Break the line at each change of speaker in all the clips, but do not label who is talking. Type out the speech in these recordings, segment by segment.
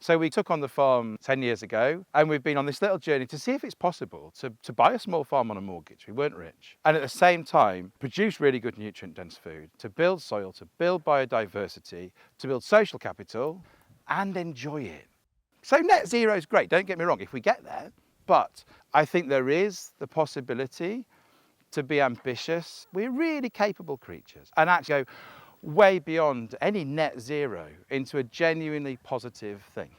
So we took on the farm 10 years ago, and we've been on this little journey to see if it's possible to buy a small farm on a mortgage. We weren't rich. And at the same time, produce really good nutrient-dense food, to build soil, to build biodiversity, to build social capital, and enjoy it. So net zero is great, don't get me wrong, if we get there. But I think there is the possibility to be ambitious. We're really capable creatures and actually go way beyond any net zero into a genuinely positive thing.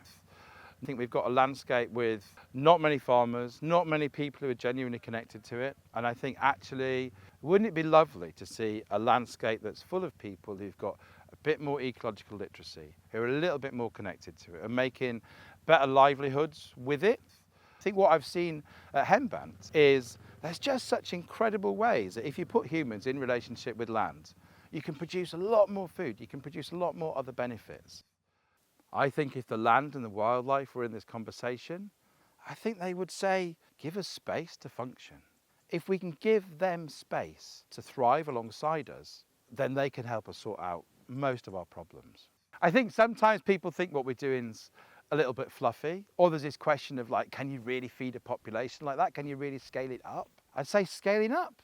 I think we've got a landscape with not many farmers, not many people who are genuinely connected to it. And I think actually, wouldn't it be lovely to see a landscape that's full of people who've got a bit more ecological literacy, who are a little bit more connected to it and making better livelihoods with it. I think what I've seen at Hembant is there's just such incredible ways that if you put humans in relationship with land, you can produce a lot more food, you can produce a lot more other benefits. I think if the land and the wildlife were in this conversation, I think they would say, give us space to function. If we can give them space to thrive alongside us, then they can help us sort out most of our problems. I think sometimes people think what we're doing's a little bit fluffy, or there's this question of like, can you really feed a population like that? Can you really scale it up? I'd say scaling up,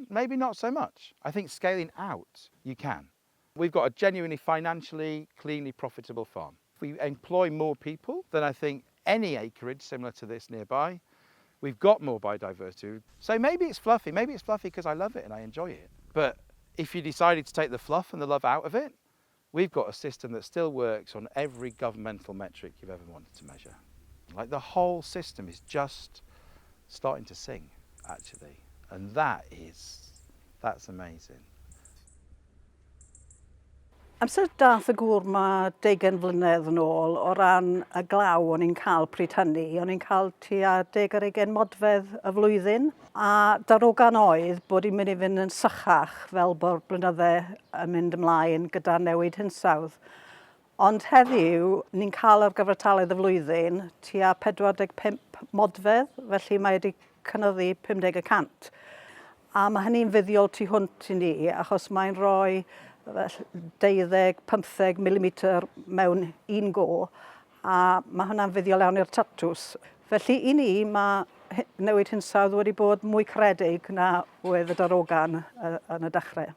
maybe not so much. I think scaling out, you can. We've got a genuinely financially, cleanly profitable farm. If we employ more people, then I think any acreage similar to this nearby, we've got more biodiversity. So maybe it's fluffy because I love it and I enjoy it. But if you decided to take the fluff and the love out of it, we've got a system that still works on every governmental metric you've ever wanted to measure. Like the whole system is just starting to sing, actually. And that's amazing.
Amser dath y gŵr ma 20 mlynedd yn ôl o ran y glaw o'n i'n cael pryd hynny. O'n i'n cael tua 10 ar 20 modfedd y flwyddyn. A darogan oedd bod i'n mynd i fynd yn sychach fel bod blynyddau yn mynd ymlaen gyda newid hinsawdd. Ond heddiw, ni'n cael ar gyfartaledd y flwyddyn tua 45 modfedd, felly mae wedi cynyddu 50%. A mae hynny'n fuddiol tu hwnt i ni, achos mae'n rhoi 12-15 mm mewn un go, a mae hwnna'n fuddiol iawn i'r tatws. Felly i ni, mae newid hinsawdd wedi bod mwy caredig na oedd y darogan yn y dechrau.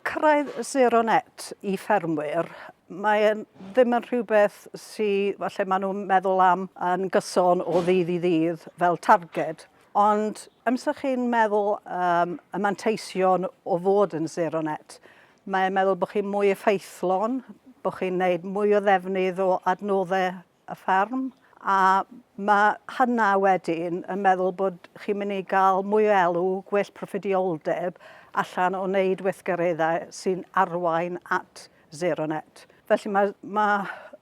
Cyrraedd zero net i ffermwyr, mae ddim yn rhywbeth sydd falle maen nhw'n meddwl am yn gyson o ddydd i ddydd fel targed. Ond amser chi'n meddwl y manteision o fod yn zero net, mae'n meddwl bod chi'n mwy effeithlon, bod chi'n gwneud mwy o ddefnydd o adnoddau y fferm, a mae hynna wedyn yn meddwl bod chi'n mynd i gael mwy o elw, gwell proffidioldeb allan o wneud weithgareddau sy'n arwain at zero net. Felly mae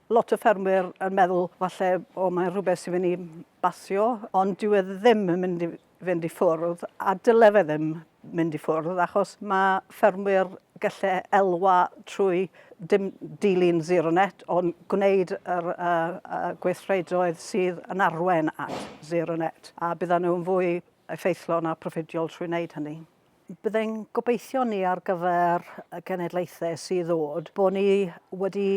lot o ffermwyr yn meddwl falle mae'n rhywbeth sy'n mynd i basio, ond dyw e ddim yn mynd i fynd i ffwrdd, a dyle fe ddim mynd i ffwrdd, achos mae ffermwyr gallu elwa trwy dim dilyn zero net, ond gwneud yr gweithredoedd sydd yn arwain at zero net, a byddan nhw'n fwy effeithlon a proffidiol trwy wneud hynny. Byddai'n gobeithio ni ar gyfer y genedlaethau sydd ddod, bod ni wedi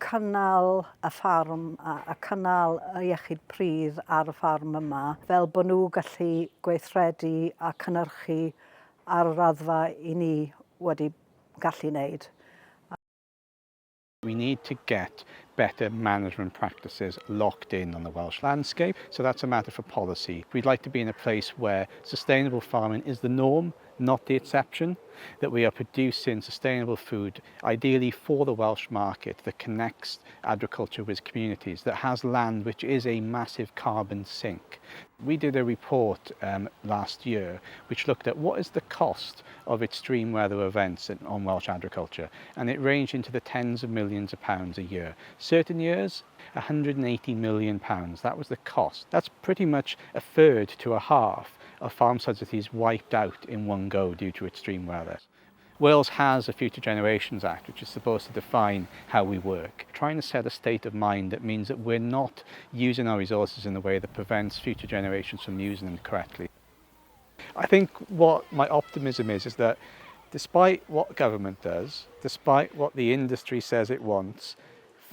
cynnal y ffarm a cynnal y iechyd pridd ar y ffarm yma, fel bod nhw gallu gweithredu a cynhyrchu ar y raddfa i ni wedi gallu wneud.
We need to get better management practices locked in on the Welsh landscape, so that's a matter for policy. We'd like to be in a place where sustainable farming is the norm, not the exception, that we are producing sustainable food, ideally for the Welsh market, that connects agriculture with communities, that has land which is a massive carbon sink. We did a report last year which looked at what is the cost of extreme weather events on Welsh agriculture, and it ranged into the tens of millions of pounds a year. Certain years, £180 million, that was the cost. That's pretty much a third to a half of farm subsidies wiped out in one go due to extreme weather. Wales has a Future Generations Act which is supposed to define how we work, trying to set a state of mind that means that we're not using our resources in a way that prevents future generations from using them correctly. I think what my optimism is that despite what government does, despite what the industry says it wants,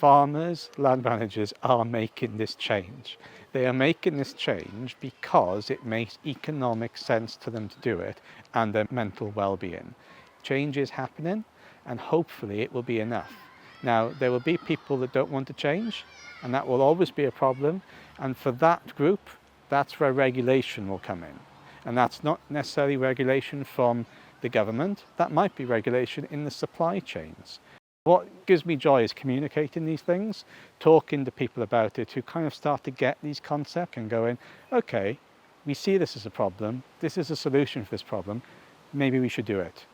farmers, land managers are making this change. They are making this change because it makes economic sense to them to do it and their mental well-being. Change is happening and hopefully it will be enough. Now, there will be people that don't want to change and that will always be a problem. And for that group, that's where regulation will come in. And that's not necessarily regulation from the government, that might be regulation in the supply chains. What gives me joy is communicating these things, talking to people about it who kind of start to get these concepts and going, okay, we see this as a problem, this is a solution for this problem, maybe we should do it.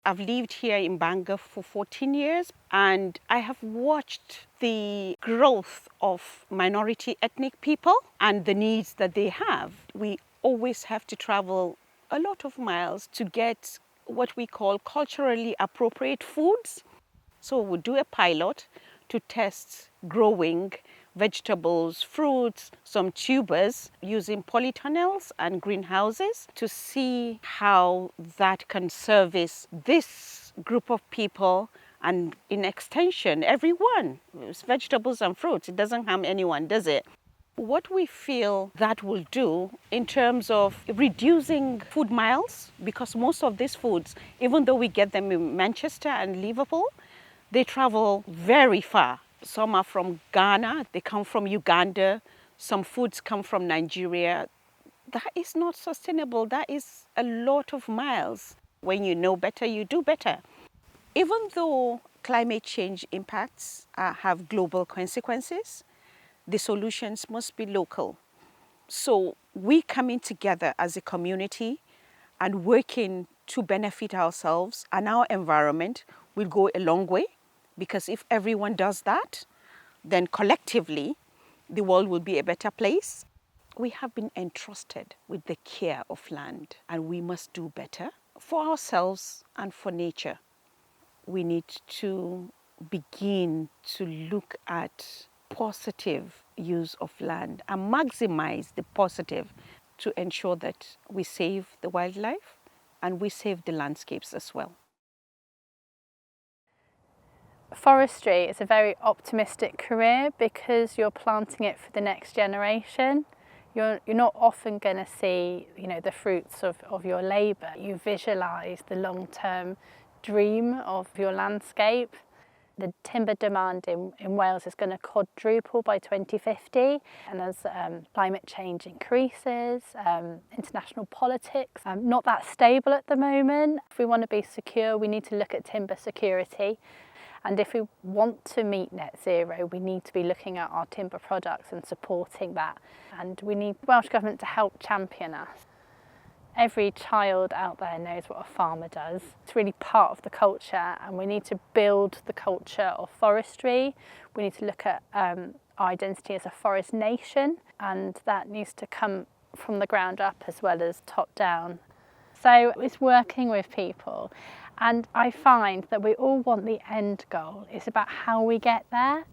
I've lived here in Bangor for 14 years and I have watched the growth of minority ethnic people and the needs that they have. We always have to travel a lot of miles to get what we call culturally appropriate foods. So we'll do a pilot to test growing vegetables, fruits, some tubers using polytunnels and greenhouses to see how that can service this group of people and in extension, everyone. It's vegetables and fruits. It doesn't harm anyone, does it? What we feel that will do in terms of reducing food miles, because most of these foods, even though we get them in Manchester and Liverpool, they travel very far. Some are from Ghana, they come from Uganda, some foods come from Nigeria. That is not sustainable. That is a lot of miles. When you know better, you do better. Even though climate change impacts have global consequences, the solutions must be local. So we coming together as a community and working to benefit ourselves and our environment will go a long way, because if everyone does that, then collectively the world will be a better place. We have been entrusted with the care of land and we must do better for ourselves and for nature. We need to begin to look at positive use of land and maximize the positive to ensure that we save the wildlife and we save the landscapes as well.
Forestry is a very optimistic career because you're planting it for the next generation. You're not often going to see, the fruits of your labour. You visualise the long-term dream of your landscape. The timber demand in Wales is going to quadruple by 2050, and as climate change increases, international politics, not that stable at the moment. If we want to be secure, we need to look at timber security, and if we want to meet net zero, we need to be looking at our timber products and supporting that, and we need Welsh Government to help champion us. Every child out there knows what a farmer does. It's really part of the culture, and we need to build the culture of forestry. We need to look at our identity as a forest nation, and that needs to come from the ground up as well as top down. So it's working with people, and I find that we all want the end goal. It's about how we get there.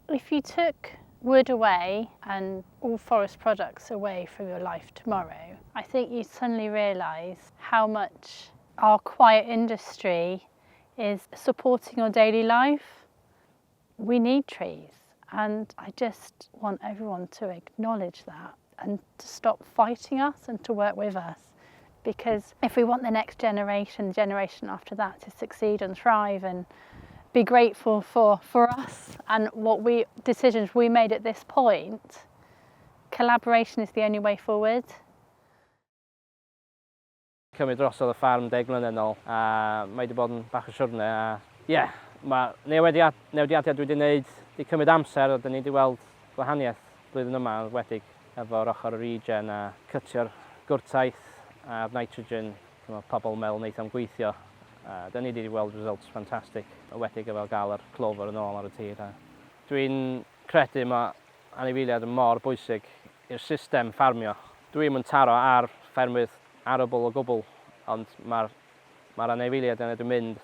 If you took wood away and all forest products away from your life tomorrow, I think you suddenly realise how much our quiet industry is supporting your daily life. We need trees, and I just want everyone to acknowledge that and to stop fighting us and to work with us. Because if we want the next generation, the generation after that, to succeed and thrive and be grateful for us and decisions we made at this point, collaboration is the only way forward.
Cymryd drosodd y ffarm 10 mlynedd yn ôl, a mae wedi bod yn bach o siwrne. Mae newidiadau dwi wedi gwneud wedi cymryd amser, a dyn ni wedi weld gwahaniaeth blwyddyn yma, wedig efo'r ochr y regen a cytio'r gwrtaith a'r nitrogen, pobl meddwl wneud am gweithio. Dyn ni wedi weld results ffantastig, wedig efo gael yr clover yn ôl ar y tir. Dwi'n credu mae anifeiliaid yn mor bwysig i'r system ffarmio. Dwi'n yn taro ar ffermydd arable o gwbl, ond mae'r anifeiliaid yna dwi'n mynd.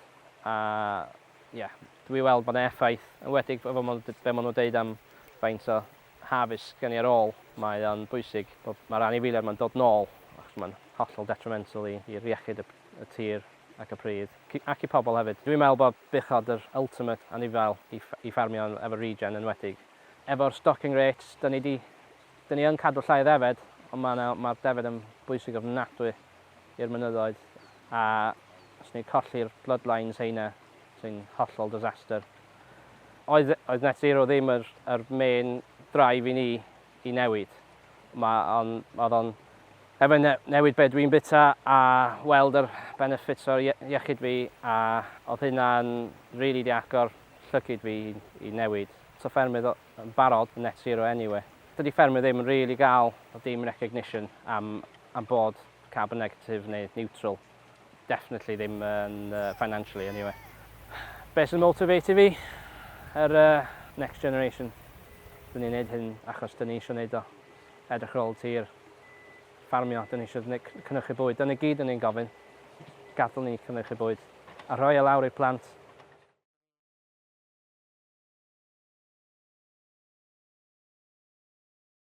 Dwi'n weld bod yna effaith, wedig efo be maen nhw'n deud am faint o harvest gen i ar ôl. Mae'n bwysig bod mae'r anifeiliaid yma'n dod nôl, achos mae'n hollol detrimental i'r iechyd y tir. ac y pridd, ac i pobl hefyd. Dwi'n meddwl bod bychod yr ultimate anifail i ffarmio efo regen yn wedig. Efo'r stocking rates, dyn ni yn cadw llai ddefed, ond mae'r defed yn bwysig ofnadwy i'r mynyddoedd. A os ni'n colli'r bloodlines heina, sy'n hollol disaster. Oedd net zero ddim yr main drive i ni i newid. Oedd o'n efo newid be dwi'n bita a weld yr benefits o'r iechyd fi, a oedd hynna'n rili di agor llygyd fi i newid. So ffermydd yn barod net zero anyway. Dydy ffermydd ddim yn rili gael o dim recognition am bod carbon negative neu neutral. Definitely ddim financially anyway. Be sy'n motivate fi? Next generation. Dyn ni'n neud hyn achos dyn ni eisiau neud o. Edrych ar ôl tir. Ffarmio, dyn ni eisiau cynnychu bwyd. Dyn ni gyd yn ein gofyn. Gadael ni cynnychu bwyd. A rhoi e lawr i'r plant.